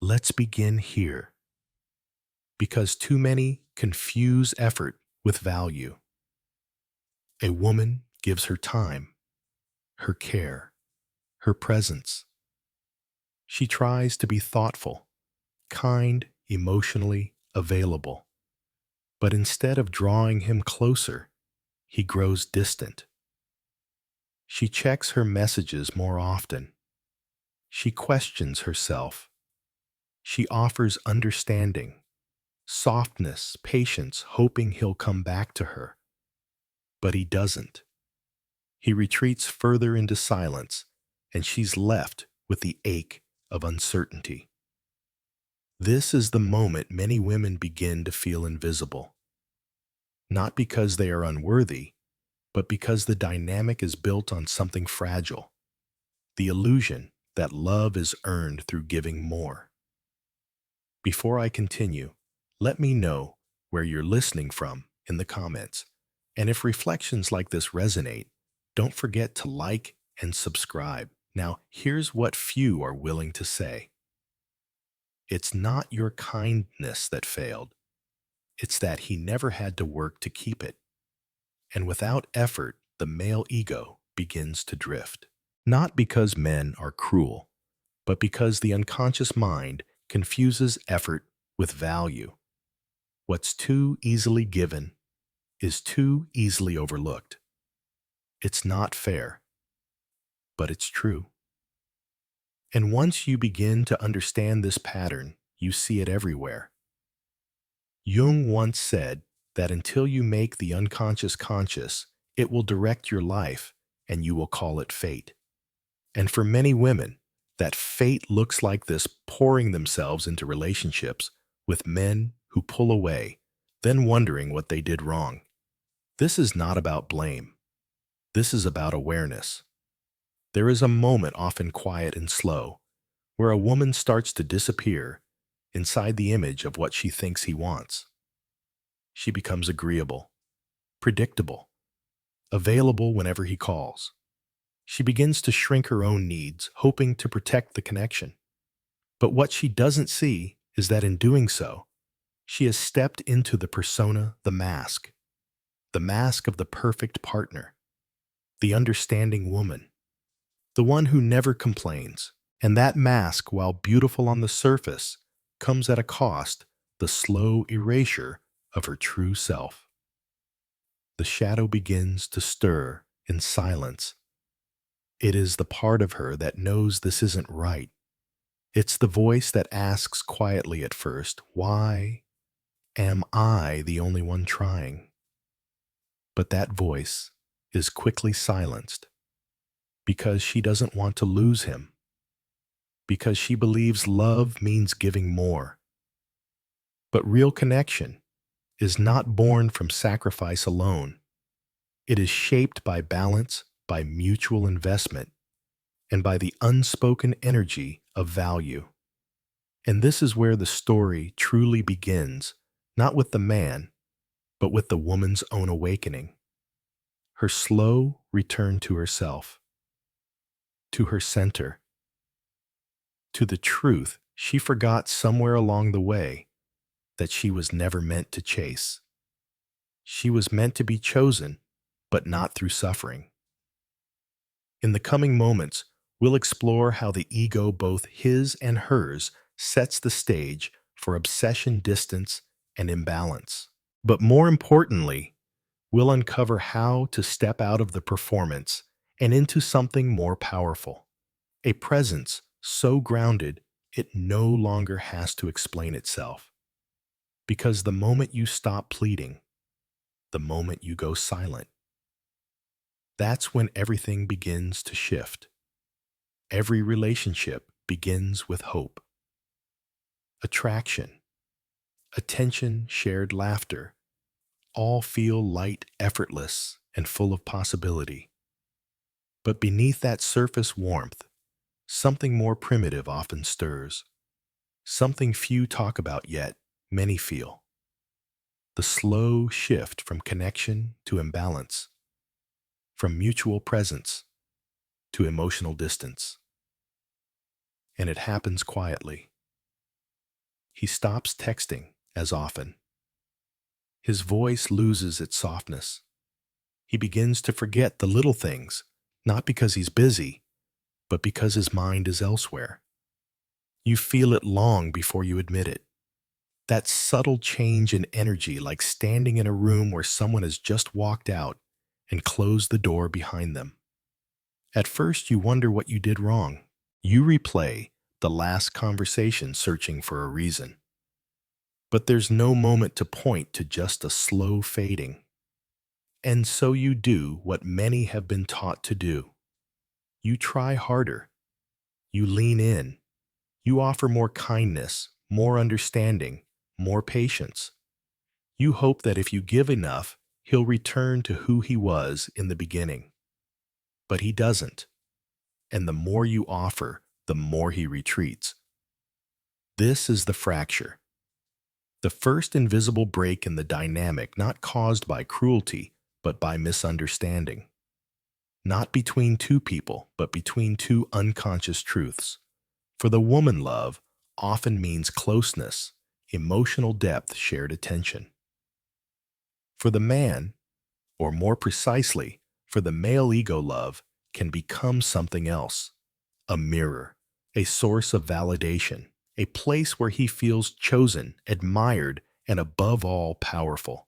let's begin here, because too many confuse effort with value. A woman gives her time, her care, her presence. She tries to be thoughtful, kind, emotionally available. But instead of drawing him closer, he grows distant. She checks her messages more often. She questions herself. She offers understanding, softness, patience, hoping he'll come back to her. But he doesn't. He retreats further into silence, and she's left with the ache of uncertainty. This is the moment many women begin to feel invisible. Not because they are unworthy, but because the dynamic is built on something fragile, the illusion that love is earned through giving more. Before I continue, let me know where you're listening from in the comments. And if reflections like this resonate, don't forget to like and subscribe. Now, here's what few are willing to say. It's not your kindness that failed. It's that he never had to work to keep it. And without effort, the male ego begins to drift. Not because men are cruel, but because the unconscious mind confuses effort with value. What's too easily given is too easily overlooked. It's not fair, but it's true. And once you begin to understand this pattern, you see it everywhere. Jung once said that until you make the unconscious conscious, it will direct your life and you will call it fate. And for many women, that fate looks like this: pouring themselves into relationships with men who pull away, then wondering what they did wrong. This is not about blame. This is about awareness. There is a moment, often quiet and slow, where a woman starts to disappear inside the image of what she thinks he wants. She becomes agreeable, predictable, available whenever he calls. She begins to shrink her own needs, hoping to protect the connection. But what she doesn't see is that in doing so, she has stepped into the persona, the mask of the perfect partner, the understanding woman, the one who never complains. And that mask, while beautiful on the surface, comes at a cost: the slow erasure of her true self. The shadow begins to stir in silence. It is the part of her that knows this isn't right. It's the voice that asks quietly at first, "Why am I the only one trying?" But that voice is quickly silenced because she doesn't want to lose him, because she believes love means giving more. But real connection is not born from sacrifice alone. It is shaped by balance, by mutual investment, and by the unspoken energy of value. And this is where the story truly begins, not with the man, but with the woman's own awakening. Her slow return to herself, to her center, to the truth she forgot somewhere along the way that she was never meant to chase. She was meant to be chosen, but not through suffering. In the coming moments, we'll explore how the ego, both his and hers, sets the stage for obsession, distance, and imbalance. But more importantly, we'll uncover how to step out of the performance and into something more powerful. A presence so grounded it no longer has to explain itself. Because the moment you stop pleading, the moment you go silent, that's when everything begins to shift. Every relationship begins with hope. Attraction, attention, shared laughter, all feel light, effortless, and full of possibility. But beneath that surface warmth, something more primitive often stirs. Something few talk about yet many feel. The slow shift from connection to imbalance, from mutual presence to emotional distance. And it happens quietly, He stops texting as often. His voice loses its softness. He begins to forget the little things, not because he's busy, but because his mind is elsewhere. You feel it long before you admit it. That subtle change in energy, like standing in a room where someone has just walked out and closed the door behind them. At first, you wonder what you did wrong. You replay the last conversation searching for a reason. But there's no moment to point to, just a slow fading. And so you do what many have been taught to do. You try harder. You lean in. You offer more kindness, more understanding, more patience. You hope that if you give enough, he'll return to who he was in the beginning. But he doesn't. And the more you offer, the more he retreats. This is the fracture. The first invisible break in the dynamic, not caused by cruelty, but by misunderstanding. Not between two people, but between two unconscious truths. For the woman, love often means closeness, emotional depth, shared attention. For the man, or more precisely, for the male ego, love can become something else. A mirror, a source of validation, a place where he feels chosen, admired, and above all, powerful.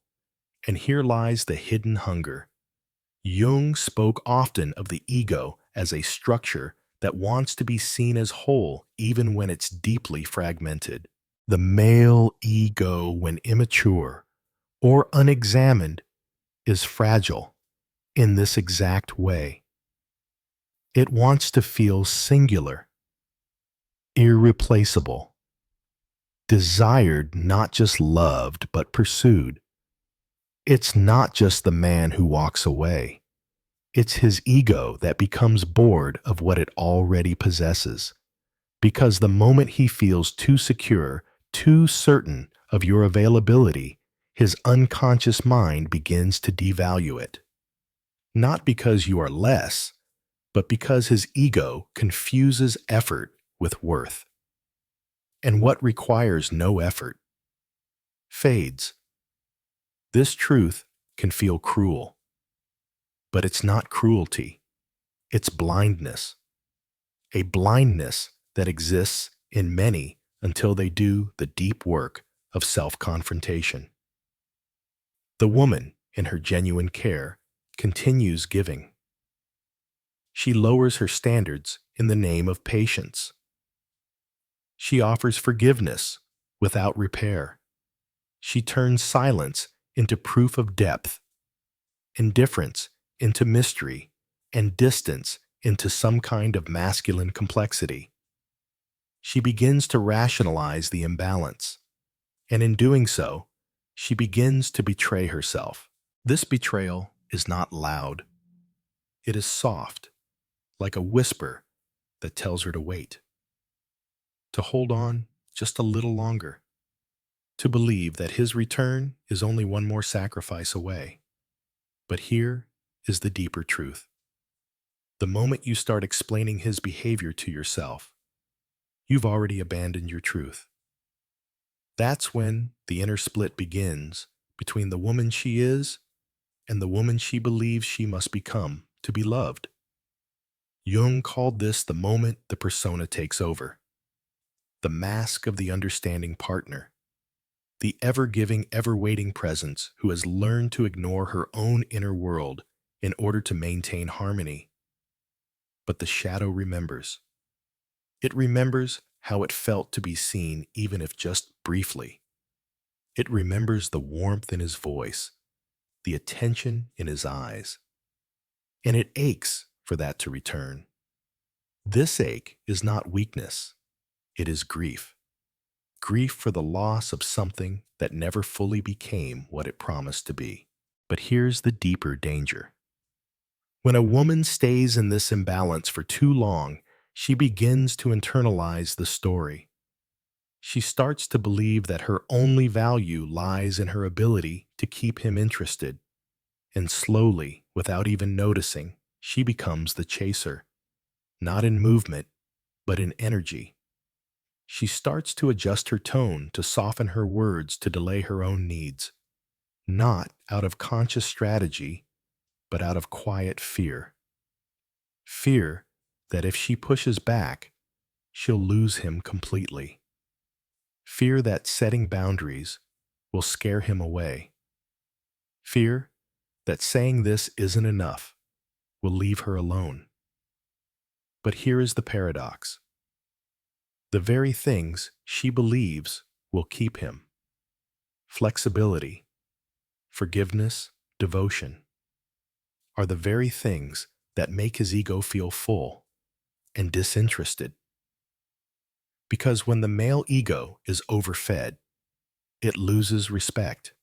And here lies the hidden hunger. Jung spoke often of the ego as a structure that wants to be seen as whole even when it's deeply fragmented. The male ego, when immature or unexamined, is fragile in this exact way. It wants to feel singular, irreplaceable, desired, not just loved, but pursued. It's not just the man who walks away. It's his ego that becomes bored of what it already possesses. Because the moment he feels too secure, too certain of your availability, his unconscious mind begins to devalue it. Not because you are less, but because his ego confuses effort with worth. And what requires no effort fades. This truth can feel cruel, but it's not cruelty. It's blindness. A blindness that exists in many until they do the deep work of self-confrontation. The woman, in her genuine care, continues giving. She lowers her standards in the name of patience. She offers forgiveness without repair. She turns silence into proof of depth, indifference into mystery, and distance into some kind of masculine complexity. She begins to rationalize the imbalance, and in doing so, she begins to betray herself. This betrayal is not loud. It is soft, like a whisper that tells her to wait, to hold on just a little longer, to believe that his return is only one more sacrifice away. But here is the deeper truth. The moment you start explaining his behavior to yourself, you've already abandoned your truth. That's when the inner split begins between the woman she is and the woman she believes she must become to be loved. Jung called this the moment the persona takes over, the mask of the understanding partner, the ever-giving, ever-waiting presence who has learned to ignore her own inner world in order to maintain harmony. But the shadow remembers. It remembers how it felt to be seen, even if just briefly. It remembers the warmth in his voice, the attention in his eyes. And it aches for that to return. This ache is not weakness. It is grief. Grief for the loss of something that never fully became what it promised to be. But here's the deeper danger. When a woman stays in this imbalance for too long, she begins to internalize the story. She starts to believe that her only value lies in her ability to keep him interested. And slowly, without even noticing, she becomes the chaser, not in movement, but in energy. She starts to adjust her tone to soften her words to delay her own needs, not out of conscious strategy, but out of quiet fear. Fear that if she pushes back, she'll lose him completely. Fear that setting boundaries will scare him away. Fear that saying this isn't enough will leave her alone. But here is the paradox. The very things she believes will keep him, flexibility, forgiveness, devotion, are the very things that make his ego feel full and disinterested. Because when the male ego is overfed, it loses respect.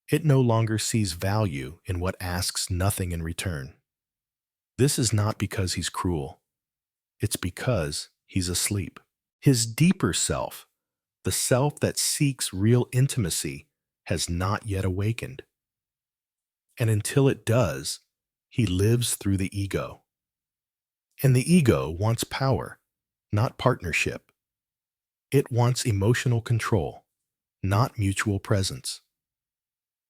It no longer sees value in what asks nothing in return. This is not because he's cruel. It's because he's asleep. His deeper self, the self that seeks real intimacy, has not yet awakened. And until it does, he lives through the ego. And the ego wants power, not partnership. It wants emotional control, not mutual presence.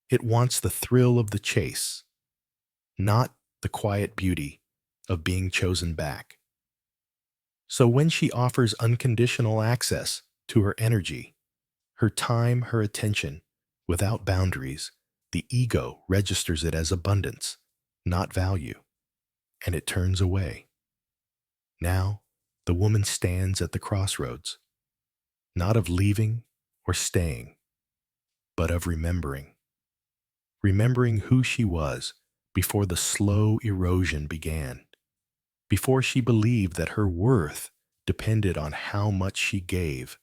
It wants the thrill of the chase, not the quiet beauty of being chosen back. So when she offers unconditional access to her energy, her time, her attention, without boundaries, the ego registers it as abundance, not value, and it turns away. Now, the woman stands at the crossroads, not of leaving or staying, but of remembering. Remembering who she was before the slow erosion began, before she believed that her worth depended on how much she gave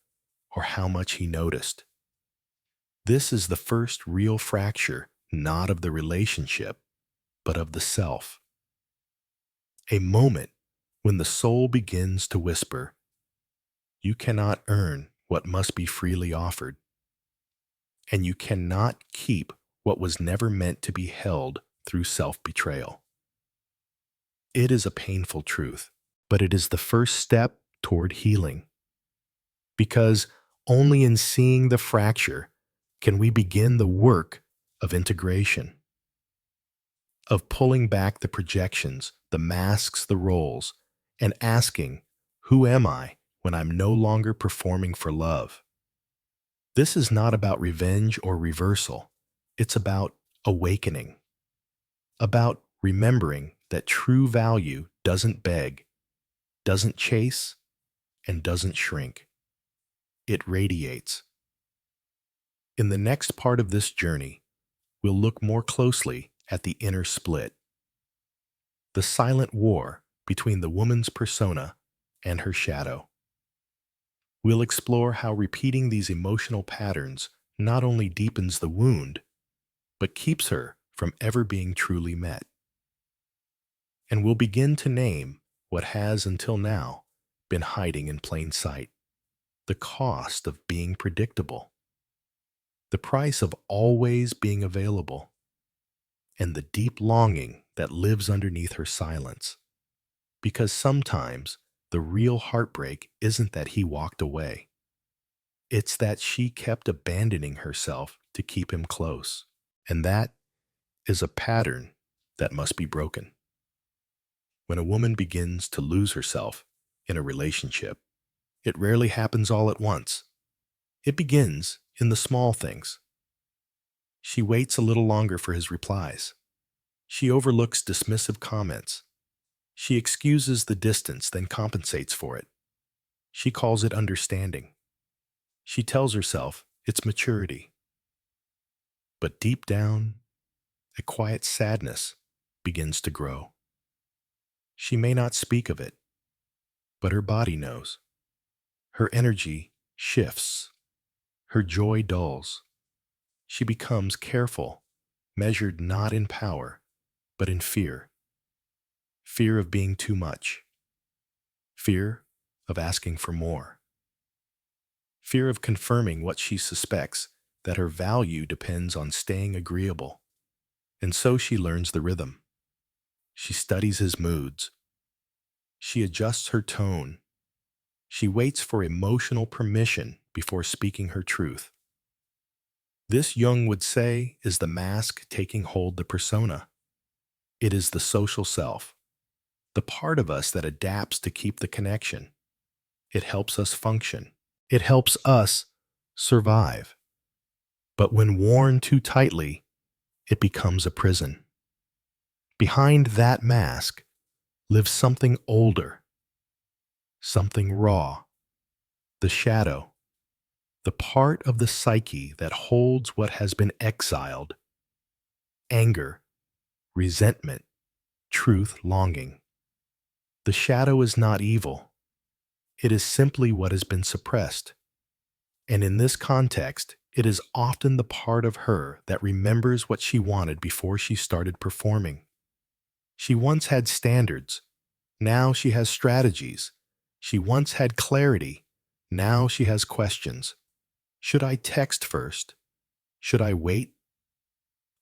or how much he noticed. This is the first real fracture, not of the relationship, but of the self. A moment when the soul begins to whisper, "You cannot earn what must be freely offered, and you cannot keep what was never meant to be held through self-betrayal." It is a painful truth, but it is the first step toward healing. Because only in seeing the fracture can we begin the work of integration, of pulling back the projections, the masks, the roles, and asking, who am I when I'm no longer performing for love? This is not about revenge or reversal. It's about awakening, about remembering that true value doesn't beg, doesn't chase, and doesn't shrink. It radiates. In the next part of this journey, we'll look more closely at the inner split, the silent war between the woman's persona and her shadow. We'll explore how repeating these emotional patterns not only deepens the wound, but keeps her from ever being truly met. And we'll begin to name what has until now been hiding in plain sight, the cost of being predictable, the price of always being available, and the deep longing that lives underneath her silence. Because sometimes the real heartbreak isn't that he walked away. It's that she kept abandoning herself to keep him close. And that is a pattern that must be broken. When a woman begins to lose herself in a relationship, it rarely happens all at once. It begins in the small things. She waits a little longer for his replies. She overlooks dismissive comments. She excuses the distance, then compensates for it. She calls it understanding. She tells herself it's maturity. But deep down, a quiet sadness begins to grow. She may not speak of it, but her body knows. Her energy shifts. Her joy dulls. She becomes careful, measured not in power, but in fear. Fear of being too much. Fear of asking for more. Fear of confirming what she suspects, that her value depends on staying agreeable. And so she learns the rhythm. She studies his moods. She adjusts her tone. She waits for emotional permission before speaking her truth. This, Jung would say, is the mask taking hold the persona. It is the social self, the part of us that adapts to keep the connection. It helps us function. It helps us survive. But when worn too tightly, it becomes a prison. Behind that mask lives something older, something raw, the shadow, the part of the psyche that holds what has been exiled: anger, resentment, truth, longing. The shadow is not evil. It is simply what has been suppressed. And in this context, it is often the part of her that remembers what she wanted before she started performing. She once had standards. Now she has strategies. She once had clarity. Now she has questions. Should I text first? Should I wait?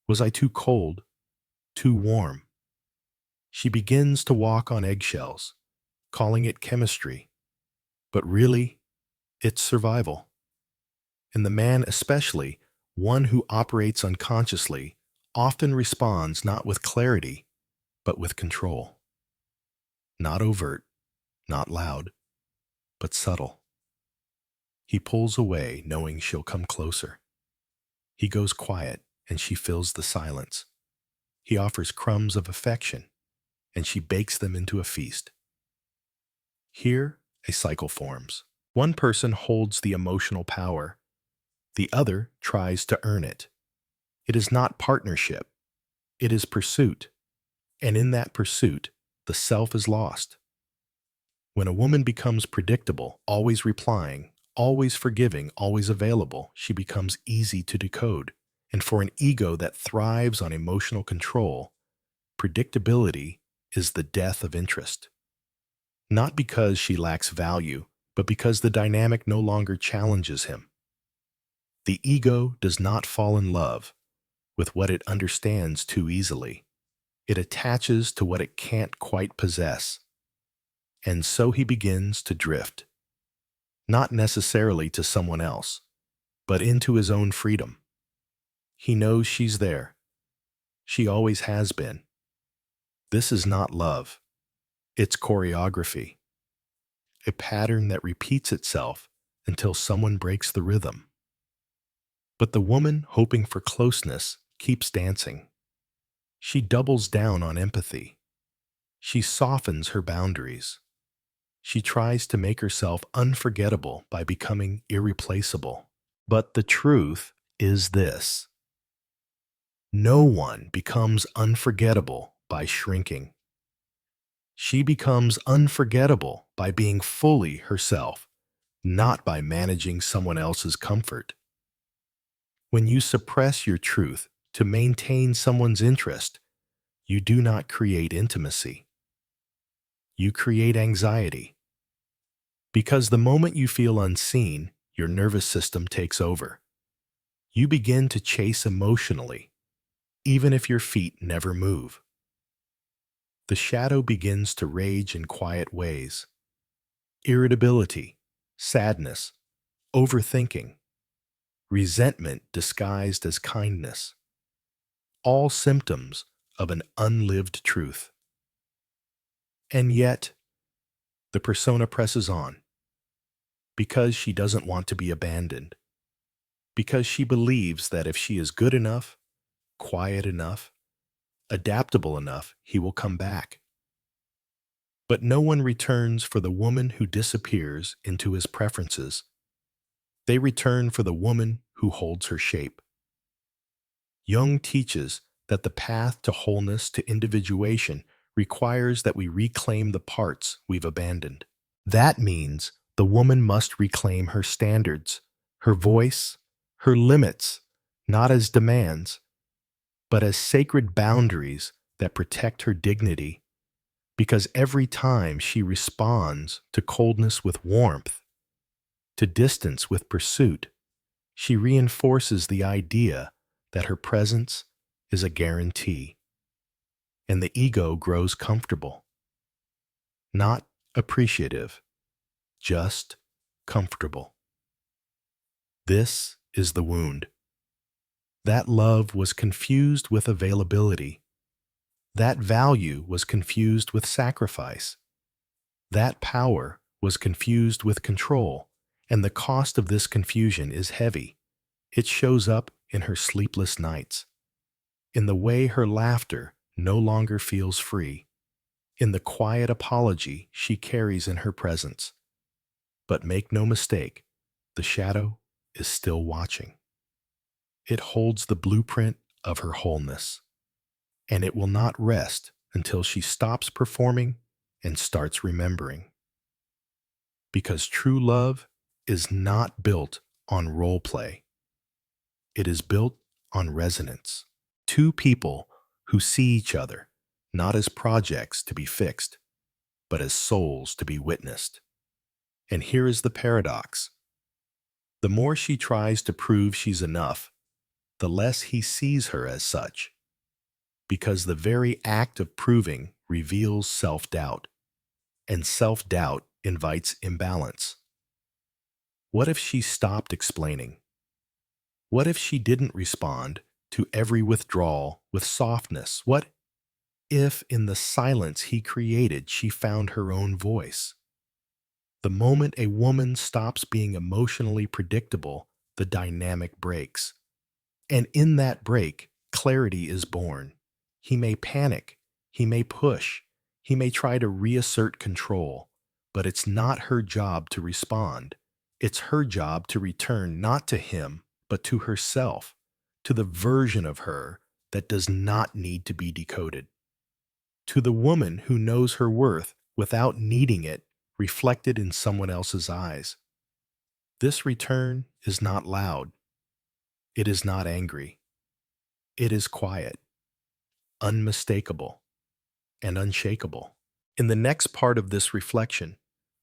Was I too cold? Too warm? She begins to walk on eggshells, calling it chemistry. But really, it's survival. And the man especially, one who operates unconsciously, often responds not with clarity, but with control. Not overt, not loud, but subtle. He pulls away knowing she'll come closer. He goes quiet and she fills the silence. He offers crumbs of affection and she bakes them into a feast. Here, a cycle forms. One person holds the emotional power. The other tries to earn it. It is not partnership. It is pursuit. And in that pursuit, the self is lost. When a woman becomes predictable, always replying, always forgiving, always available, she becomes easy to decode. And for an ego that thrives on emotional control, predictability is the death of interest. Not because she lacks value, but because the dynamic no longer challenges him. The ego does not fall in love with what it understands too easily. It attaches to what it can't quite possess. And so he begins to drift, not necessarily to someone else, but into his own freedom. He knows she's there. She always has been. This is not love. It's choreography, a pattern that repeats itself until someone breaks the rhythm. But the woman hoping for closeness keeps dancing. She doubles down on empathy. She softens her boundaries. She tries to make herself unforgettable by becoming irreplaceable. But the truth is this: no one becomes unforgettable by shrinking. She becomes unforgettable by being fully herself, not by managing someone else's comfort. When you suppress your truth to maintain someone's interest, you do not create intimacy. You create anxiety. Because the moment you feel unseen, your nervous system takes over. You begin to chase emotionally, even if your feet never move. The shadow begins to rage in quiet ways. Irritability, sadness, overthinking, resentment disguised as kindness. All symptoms of an unlived truth. And yet, the persona presses on, because she doesn't want to be abandoned, because she believes that if she is good enough, quiet enough, adaptable enough, he will come back. But no one returns for the woman who disappears into his preferences. They return for the woman who holds her shape. Jung teaches that the path to wholeness, to individuation, requires that we reclaim the parts we've abandoned. That means the woman must reclaim her standards, her voice, her limits, not as demands, but as sacred boundaries that protect her dignity. Because every time she responds to coldness with warmth, to distance with pursuit, she reinforces the idea that her presence is a guarantee. And the ego grows comfortable, not appreciative, just comfortable. This is the wound. That love was confused with availability. That value was confused with sacrifice. That power was confused with control, and the cost of this confusion is heavy. It shows up in her sleepless nights, in the way her laughter no longer feels free, in the quiet apology she carries in her presence. But make no mistake, the shadow is still watching. It holds the blueprint of her wholeness, and it will not rest until she stops performing and starts remembering. Because true love is not built on role play. It is built on resonance. Two people who see each other not as projects to be fixed, but as souls to be witnessed. And here is the paradox. The more she tries to prove she's enough, the less he sees her as such. Because the very act of proving reveals self-doubt, and self-doubt invites imbalance. What if she stopped explaining? What if she didn't respond to every withdrawal with softness? What if in the silence he created she found her own voice? The moment a woman stops being emotionally predictable, the dynamic breaks. And in that break, clarity is born. He may panic, he may push, he may try to reassert control, but it's not her job to respond. It's her job to return not to him, but to herself, to the version of her that does not need to be decoded, to the woman who knows her worth without needing it reflected in someone else's eyes. This return is not loud. It is not angry. It is quiet, unmistakable, and unshakable. In the next part of this reflection,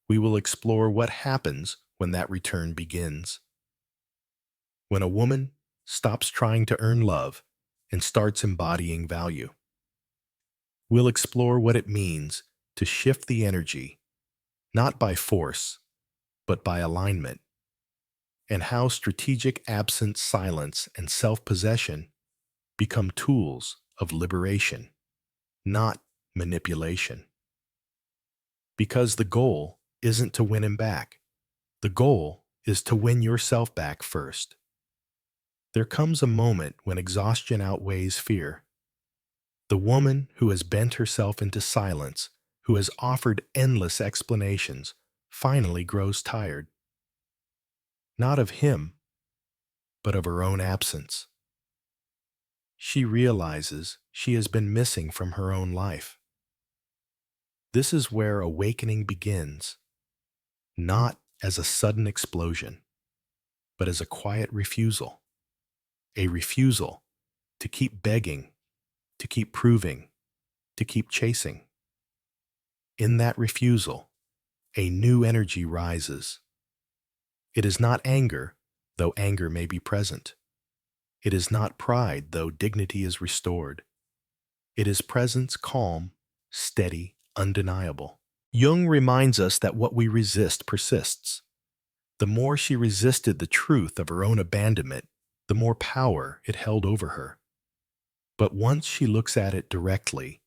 we will explore what happens when that return begins. When a woman stops trying to earn love and starts embodying value. We'll explore what it means to shift the energy, not by force, but by alignment, and how strategic absence, silence, and self-possession become tools of liberation, not manipulation. Because the goal isn't to win him back. The goal is to win yourself back first. There comes a moment when exhaustion outweighs fear. The woman who has bent herself into silence, who has offered endless explanations, finally grows tired. Not of him, but of her own absence. She realizes she has been missing from her own life. This is where awakening begins, not as a sudden explosion, but as a quiet refusal. A refusal to keep begging, to keep proving, to keep chasing. In that refusal, a new energy rises. It is not anger, though anger may be present. It is not pride, though dignity is restored. It is presence calm, steady, undeniable. Jung reminds us that what we resist persists. The more she resisted the truth of her own abandonment, the more power it held over her. But once she looks at it directly,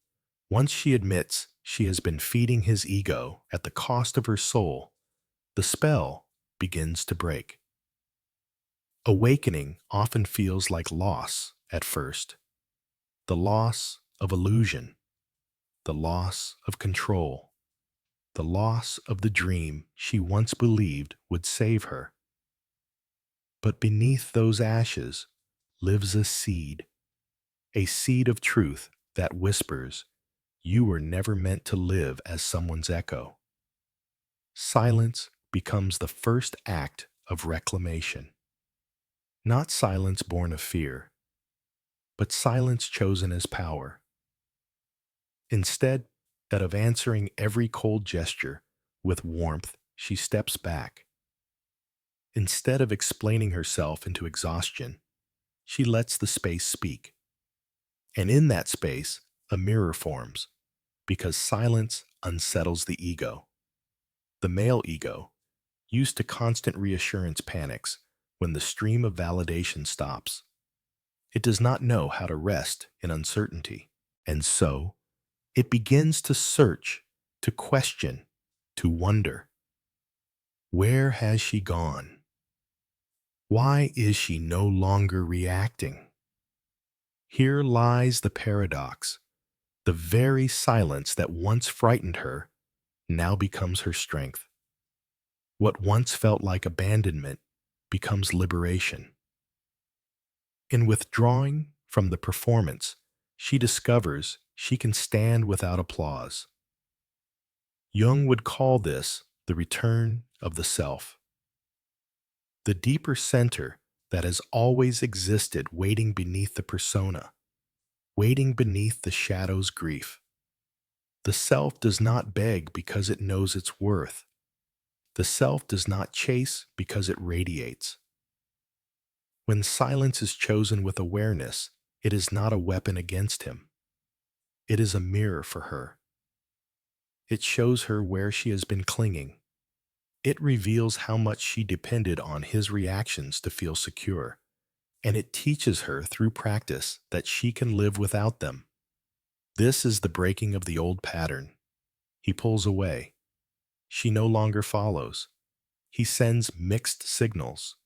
once she admits she has been feeding his ego at the cost of her soul, the spell begins to break. Awakening often feels like loss at first. The loss of illusion, the loss of control, the loss of the dream she once believed would save her. But beneath those ashes lives a seed of truth that whispers, you were never meant to live as someone's echo. Silence becomes the first act of reclamation. Not silence born of fear, but silence chosen as power. Instead of answering every cold gesture with warmth, she steps back. Instead of explaining herself into exhaustion, she lets the space speak. And in that space, a mirror forms, because silence unsettles the ego. The male ego used to constant reassurance panics when the stream of validation stops. It does not know how to rest in uncertainty. And so, it begins to search, to question, to wonder. Where has she gone? Why is she no longer reacting? Here lies the paradox. The very silence that once frightened her now becomes her strength. What once felt like abandonment becomes liberation. In withdrawing from the performance, she discovers she can stand without applause. Jung would call this the return of the self, the deeper center that has always existed waiting beneath the persona, waiting beneath the shadow's grief. The self does not beg because it knows its worth. The self does not chase because it radiates. When silence is chosen with awareness, it is not a weapon against him. It is a mirror for her. It shows her where she has been clinging. It reveals how much she depended on his reactions to feel secure, and it teaches her through practice that she can live without them. This is the breaking of the old pattern. He pulls away. She no longer follows. He sends mixed signals.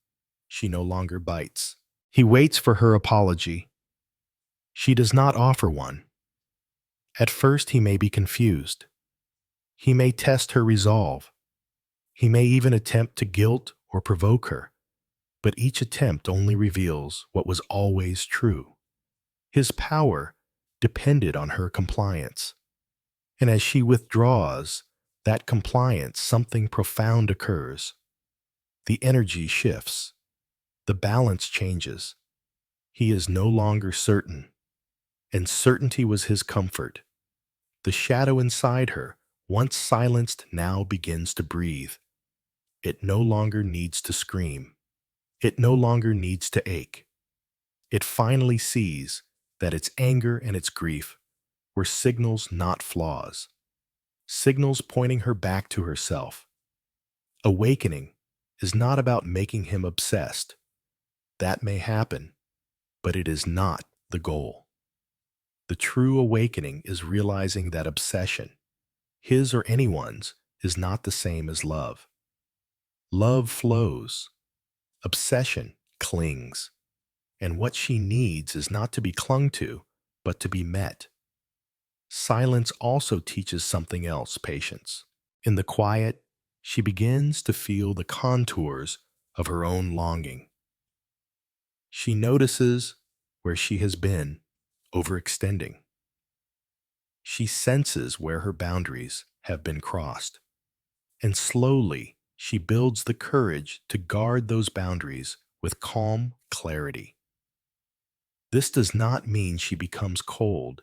She no longer bites. He waits for her apology. She does not offer one. At first, he may be confused. He may test her resolve. He may even attempt to guilt or provoke her, but each attempt only reveals what was always true. His power depended on her compliance. And as she withdraws, that compliance, something profound occurs. The energy shifts. The balance changes. He is no longer certain, and certainty was his comfort. The shadow inside her, once silenced, now begins to breathe. It no longer needs to scream. It no longer needs to ache. It finally sees that its anger and its grief were signals, not flaws. Signals pointing her back to herself. Awakening is not about making him obsessed. That may happen, but it is not the goal. The true awakening is realizing that obsession, his or anyone's, is not the same as love. Love flows. Obsession clings. And what she needs is not to be clung to, but to be met. Silence also teaches something else, patience. In the quiet, she begins to feel the contours of her own longing. She notices where she has been overextending. She senses where her boundaries have been crossed. And slowly, she builds the courage to guard those boundaries with calm clarity. This does not mean she becomes cold.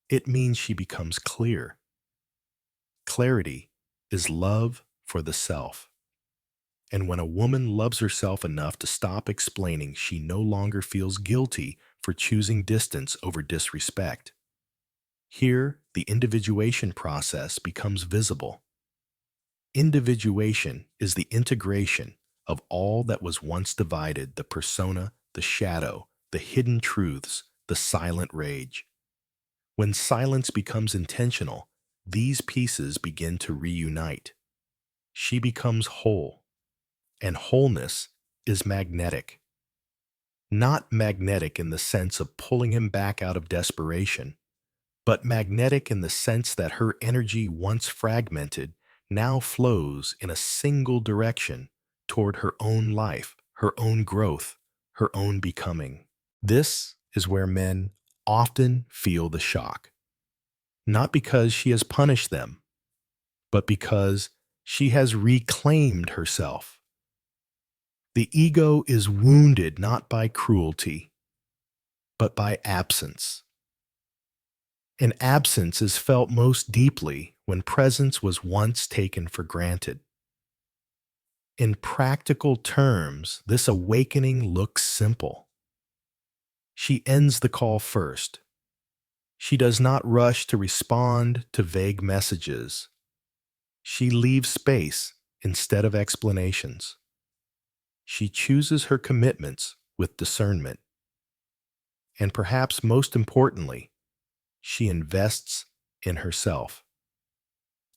It means she becomes clear. Clarity is love for the self. And when a woman loves herself enough to stop explaining, she no longer feels guilty for choosing distance over disrespect. Here, the individuation process becomes visible. Individuation is the integration of all that was once divided: the persona, the shadow, the hidden truths, the silent rage. When silence becomes intentional, these pieces begin to reunite. She becomes whole, and wholeness is magnetic. Not magnetic in the sense of pulling him back out of desperation, but magnetic in the sense that her energy, once fragmented, now flows in a single direction toward her own life, her own growth, her own becoming. This is where men often feel the shock, not because she has punished them, but because she has reclaimed herself. The ego is wounded not by cruelty, but by absence. And absence is felt most deeply when presence was once taken for granted. In practical terms, this awakening looks simple. She ends the call first. She does not rush to respond to vague messages. She leaves space instead of explanations. She chooses her commitments with discernment. And perhaps most importantly, she invests in herself.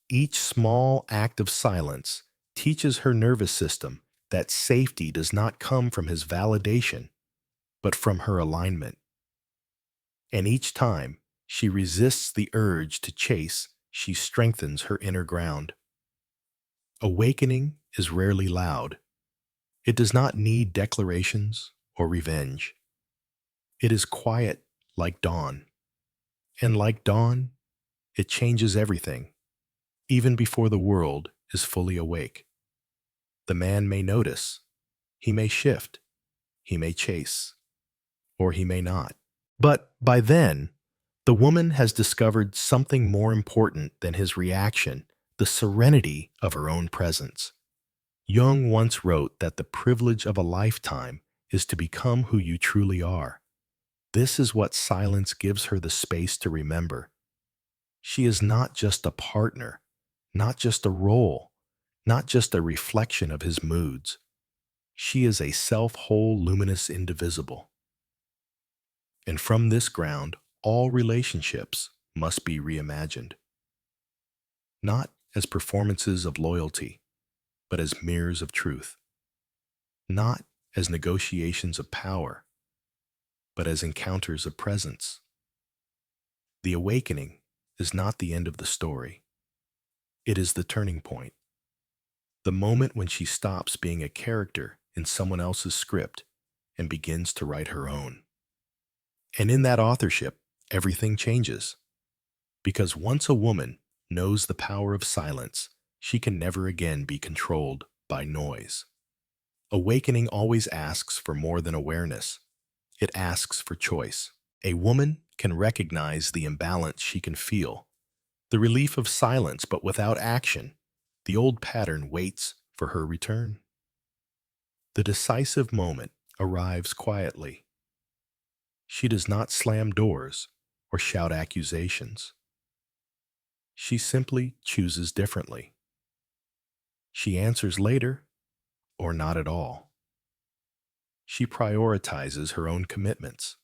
Each small act of silence teaches her nervous system that safety does not come from his validation, but from her alignment. And each time she resists the urge to chase, she strengthens her inner ground. Awakening is rarely loud. It does not need declarations or revenge. It is quiet like dawn. And like dawn, it changes everything, even before the world is fully awake. The man may notice, he may shift, he may chase, or he may not. But by then, the woman has discovered something more important than his reaction, the serenity of her own presence. Jung once wrote that the privilege of a lifetime is to become who you truly are. This is what silence gives her the space to remember. She is not just a partner, not just a role, not just a reflection of his moods. She is a self-whole, luminous indivisible. And from this ground, all relationships must be reimagined. Not as performances of loyalty, but as mirrors of truth. Not as negotiations of power, but as encounters of presence. The awakening is not the end of the story. It is the turning point. The moment when she stops being a character in someone else's script and begins to write her own. And in that authorship, everything changes. Because once a woman knows the power of silence, she can never again be controlled by noise. Awakening always asks for more than awareness. It asks for choice. A woman can recognize the imbalance she can feel, the relief of silence, but without action. The old pattern waits for her return. The decisive moment arrives quietly. She does not slam doors or shout accusations. She simply chooses differently. She answers later or not at all. She prioritizes her own commitments.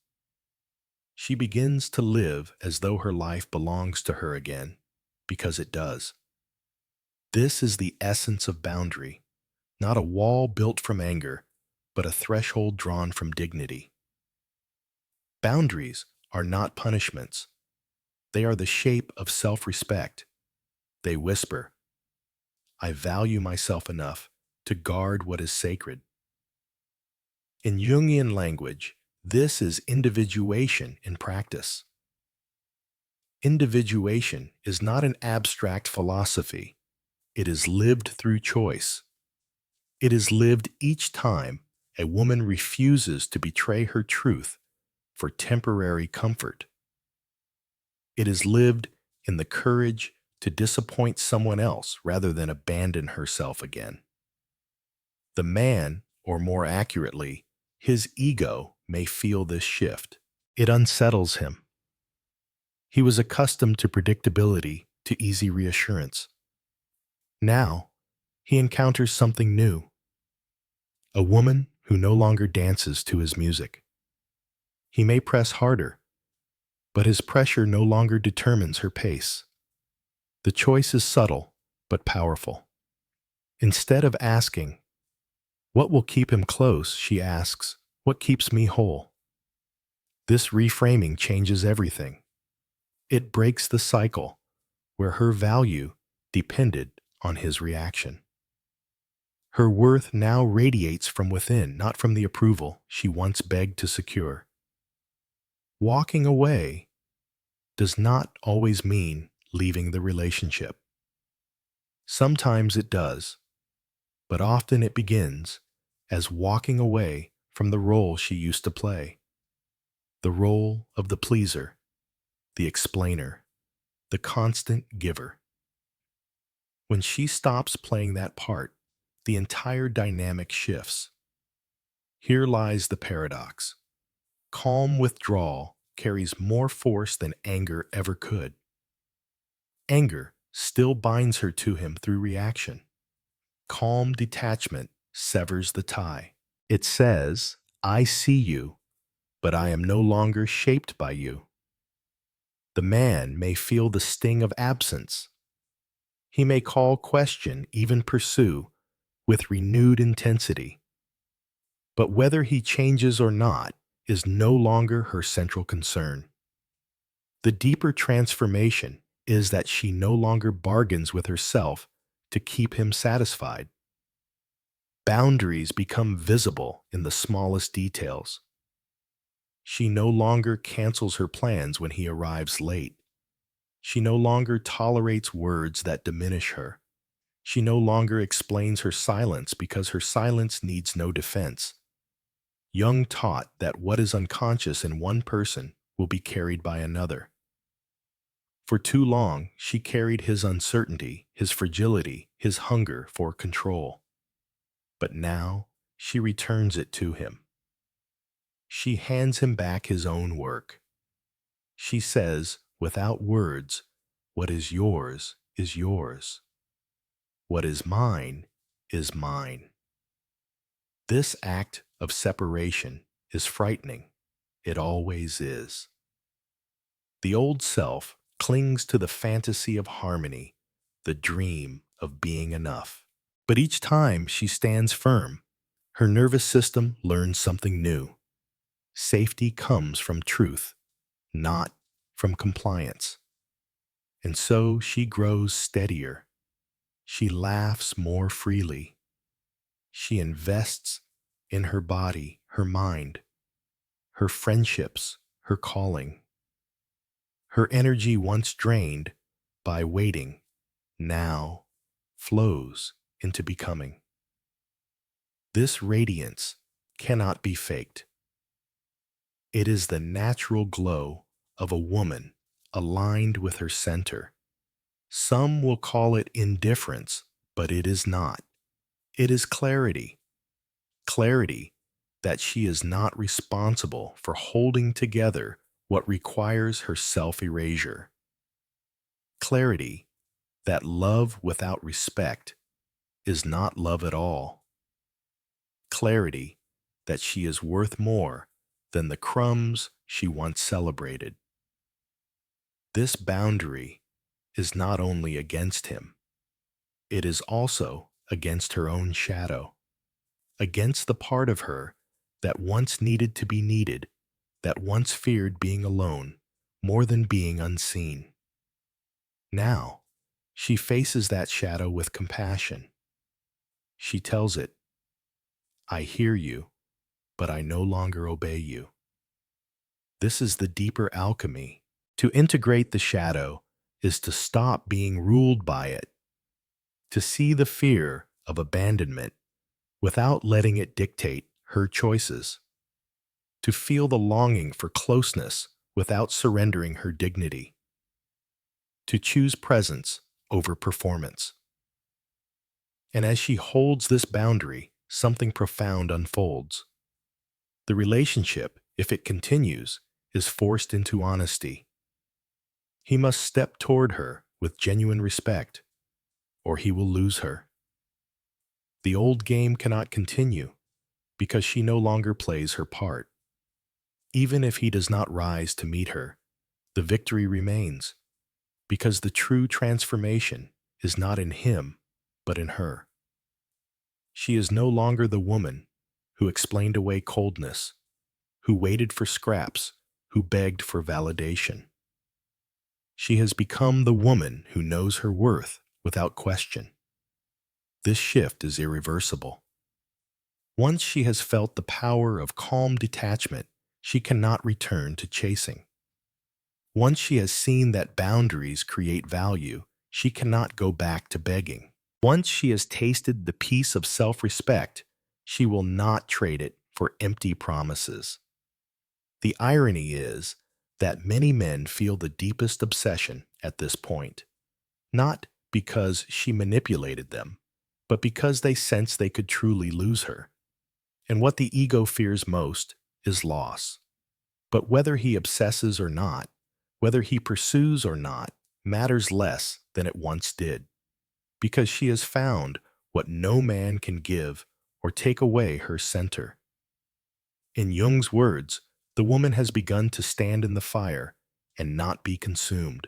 She begins to live as though her life belongs to her again, because it does. This is the essence of boundary, not a wall built from anger, but a threshold drawn from dignity. Boundaries are not punishments. They are the shape of self-respect. They whisper, I value myself enough to guard what is sacred. In Jungian language, this is individuation in practice. Individuation is not an abstract philosophy. It is lived through choice. It is lived each time a woman refuses to betray her truth for temporary comfort. It is lived in the courage to disappoint someone else rather than abandon herself again. The man, or more accurately, his ego, may feel this shift. It unsettles him. He was accustomed to predictability, to easy reassurance. Now, he encounters something new. A woman who no longer dances to his music. He may press harder, but his pressure no longer determines her pace. The choice is subtle, but powerful. Instead of asking, what will keep him close, she asks, what keeps me whole? This reframing changes everything. It breaks the cycle where her value depended on his reaction. Her worth now radiates from within, not from the approval she once begged to secure. Walking away does not always mean leaving the relationship. Sometimes it does, but often it begins as walking away from the role she used to play. The role of the pleaser, the explainer, the constant giver. When she stops playing that part, the entire dynamic shifts. Here lies the paradox. Calm withdrawal carries more force than anger ever could. Anger still binds her to him through reaction. Calm detachment severs the tie. It says, I see you, but I am no longer shaped by you. The man may feel the sting of absence. He may call, question, even pursue with renewed intensity. But whether he changes or not is no longer her central concern. The deeper transformation is that she no longer bargains with herself to keep him satisfied. Boundaries become visible in the smallest details. She no longer cancels her plans when he arrives late. She no longer tolerates words that diminish her. She no longer explains her silence because her silence needs no defense. Jung taught that what is unconscious in one person will be carried by another. For too long, she carried his uncertainty, his fragility, his hunger for control. But now, she returns it to him. She hands him back his own work. She says, without words, what is yours is yours. What is mine is mine. This act of separation is frightening. It always is. The old self clings to the fantasy of harmony, the dream of being enough. But each time she stands firm, her nervous system learns something new. Safety comes from truth, not from compliance. And so she grows steadier. She laughs more freely. She invests in her body, her mind, her friendships, her calling. Her energy once drained by waiting now flows into becoming. This radiance cannot be faked. It is the natural glow of a woman aligned with her center. Some will call it indifference, but it is not. It is clarity. Clarity that she is not responsible for holding together what requires her self-erasure. Clarity that love without respect is not love at all. Clarity that she is worth more than the crumbs she once celebrated. This boundary is not only against him, it is also against her own shadow, against the part of her that once needed to be needed, that once feared being alone more than being unseen. Now, she faces that shadow with compassion. She tells it, I hear you, but I no longer obey you. This is the deeper alchemy. To integrate the shadow is to stop being ruled by it, to see the fear of abandonment without letting it dictate her choices, to feel the longing for closeness without surrendering her dignity, to choose presence over performance. And as she holds this boundary, something profound unfolds. The relationship, if it continues, is forced into honesty. He must step toward her with genuine respect, or he will lose her. The old game cannot continue because she no longer plays her part. Even if he does not rise to meet her, the victory remains because the true transformation is not in him, but in her. She is no longer the woman who explained away coldness, who waited for scraps, who begged for validation. She has become the woman who knows her worth without question. This shift is irreversible. Once she has felt the power of calm detachment, she cannot return to chasing. Once she has seen that boundaries create value, she cannot go back to begging. Once she has tasted the peace of self-respect, she will not trade it for empty promises. The irony is that many men feel the deepest obsession at this point, not because she manipulated them, but because they sense they could truly lose her. And what the ego fears most is loss. But whether he obsesses or not, whether he pursues or not, matters less than it once did, because she has found what no man can give or take away her center. In Jung's words, the woman has begun to stand in the fire and not be consumed.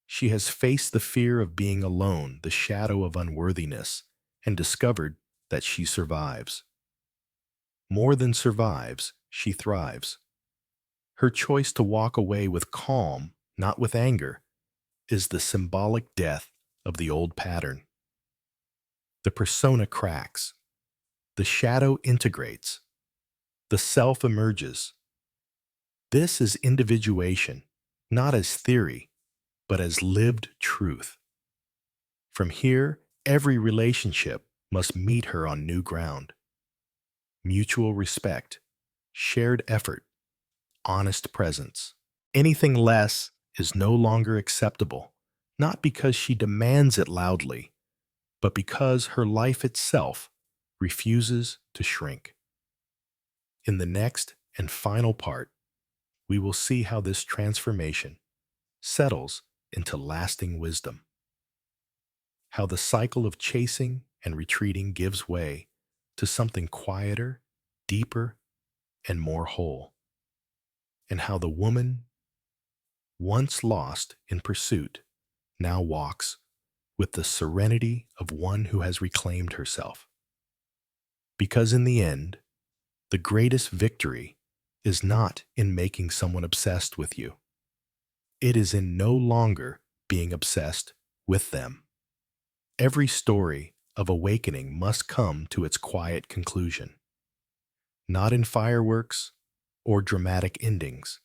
She has faced the fear of being alone, the shadow of unworthiness, and discovered that she survives. More than survives, she thrives. Her choice to walk away with calm, not with anger, is the symbolic death of the old pattern. The persona cracks, the shadow integrates, the self emerges. This is individuation, not as theory, but as lived truth. From here, every relationship must meet her on new ground. Mutual respect, shared effort, honest presence. Anything less is no longer acceptable, not because she demands it loudly, but because her life itself refuses to shrink. In the next and final part, we will see how this transformation settles into lasting wisdom, how the cycle of chasing and retreating gives way to something quieter, deeper, and more whole, and how the woman, once lost in pursuit, now walks with the serenity of one who has reclaimed herself. Because in the end, the greatest victory is not in making someone obsessed with you. It is in no longer being obsessed with them. Every story of awakening must come to its quiet conclusion, not in fireworks or dramatic endings,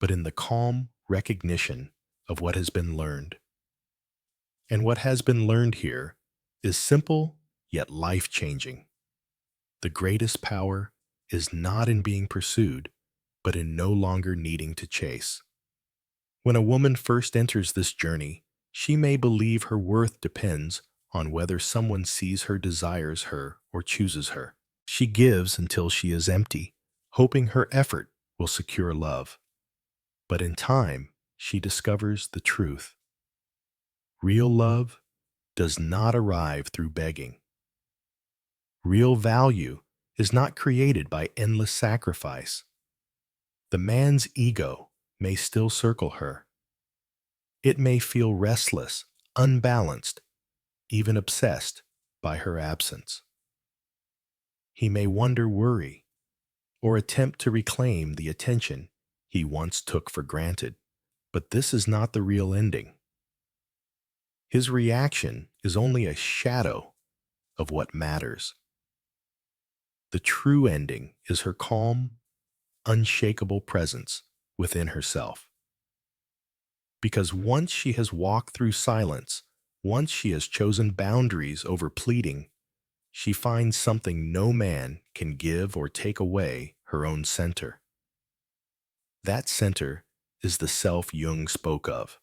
but in the calm recognition of what has been learned. And what has been learned here is simple yet life-changing. The greatest power is not in being pursued, but in no longer needing to chase. When a woman first enters this journey, she may believe her worth depends on whether someone sees her, desires her, or chooses her. She gives until she is empty, hoping her effort will secure love. But in time, she discovers the truth. Real love does not arrive through begging. Real value is not created by endless sacrifice. The man's ego may still circle her. It may feel restless, unbalanced, even obsessed by her absence. He may wonder, worry, or attempt to reclaim the attention he once took for granted. But this is not the real ending. His reaction is only a shadow of what matters. The true ending is her calm, unshakable presence within herself. Because once she has walked through silence, once she has chosen boundaries over pleading, she finds something no man can give or take away: her own center. That center is the self Jung spoke of,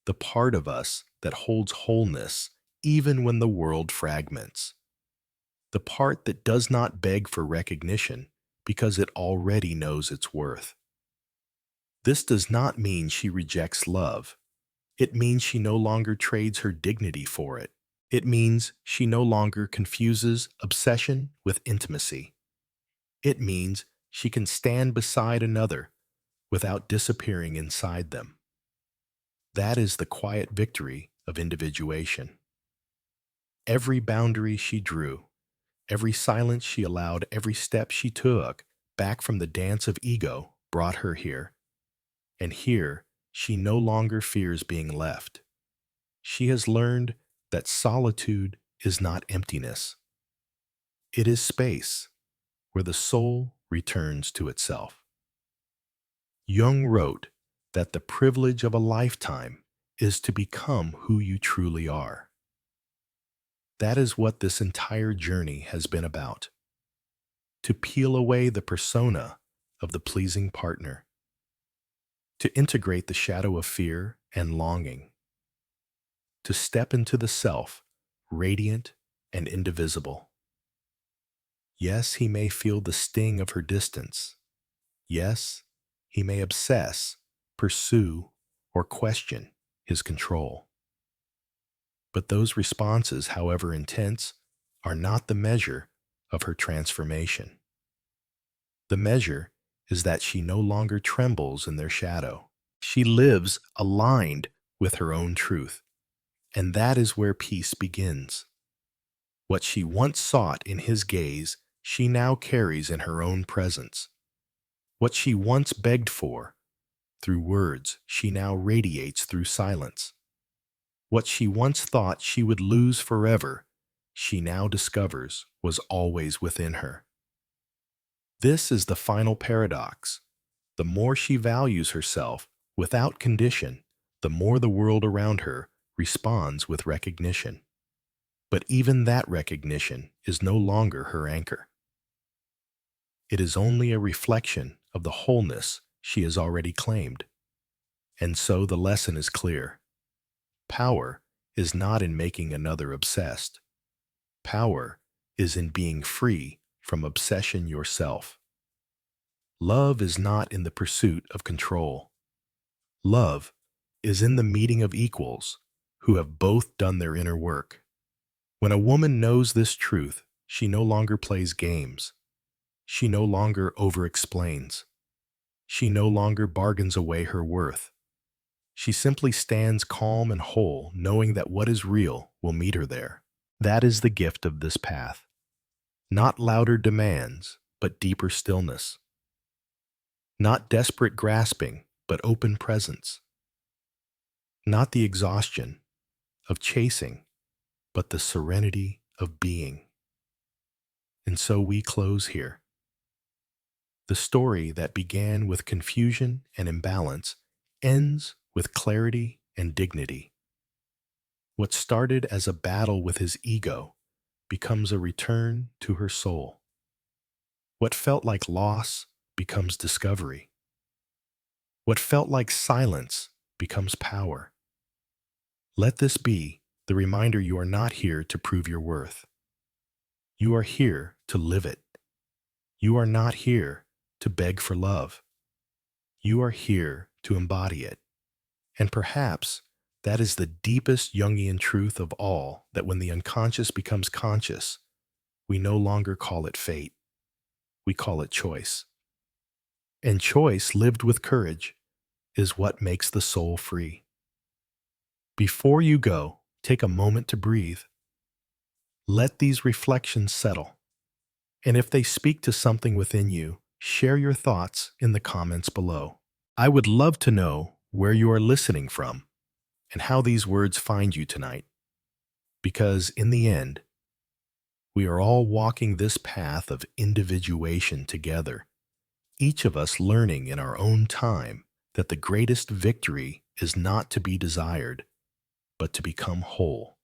the part of us that holds wholeness even when the world fragments, the part that does not beg for recognition because it already knows its worth. This does not mean she rejects love. It means she no longer trades her dignity for it. It means she no longer confuses obsession with intimacy. It means she can stand beside another without disappearing inside them. That is the quiet victory of individuation. Every boundary she drew, every silence she allowed, every step she took back from the dance of ego brought her here. And here, she no longer fears being left. She has learned that solitude is not emptiness. It is space where the soul returns to itself. Jung wrote that the privilege of a lifetime is to become who you truly are. That is what this entire journey has been about. To peel away the persona of the pleasing partner, to integrate the shadow of fear and longing, to step into the self, radiant and indivisible. Yes, he may feel the sting of her distance. Yes, he may obsess, pursue, or question his control. But those responses, however intense, are not the measure of her transformation. The measure is that she no longer trembles in their shadow. She lives aligned with her own truth. And that is where peace begins. What she once sought in his gaze, she now carries in her own presence. What she once begged for through words, she now radiates through silence. What she once thought she would lose forever, she now discovers was always within her. This is the final paradox. The more she values herself without condition, the more the world around her responds with recognition. But even that recognition is no longer her anchor. It is only a reflection of the wholeness she has already claimed. And so the lesson is clear. Power is not in making another obsessed. Power is in being free from obsession yourself. Love is not in the pursuit of control. Love is in the meeting of equals who have both done their inner work. When a woman knows this truth, she no longer plays games. She no longer over-explains. She no longer bargains away her worth. She simply stands calm and whole, knowing that what is real will meet her there. That is the gift of this path. Not louder demands, but deeper stillness. Not desperate grasping, but open presence. Not the exhaustion of chasing, but the serenity of being. And so we close here. The story that began with confusion and imbalance ends with clarity and dignity. What started as a battle with his ego becomes a return to her soul. What felt like loss becomes discovery. What felt like silence becomes power. Let this be the reminder you are not here to prove your worth. You are here to live it. You are not here to beg for love. You are here to embody it. And perhaps that is the deepest Jungian truth of all, that when the unconscious becomes conscious, we no longer call it fate. We call it choice. And choice lived with courage is what makes the soul free. Before you go, take a moment to breathe. Let these reflections settle. And if they speak to something within you, share your thoughts in the comments below. I would love to know where you are listening from and how these words find you tonight. Because in the end, we are all walking this path of individuation together, each of us learning in our own time that the greatest victory is not to be desired, but to become whole.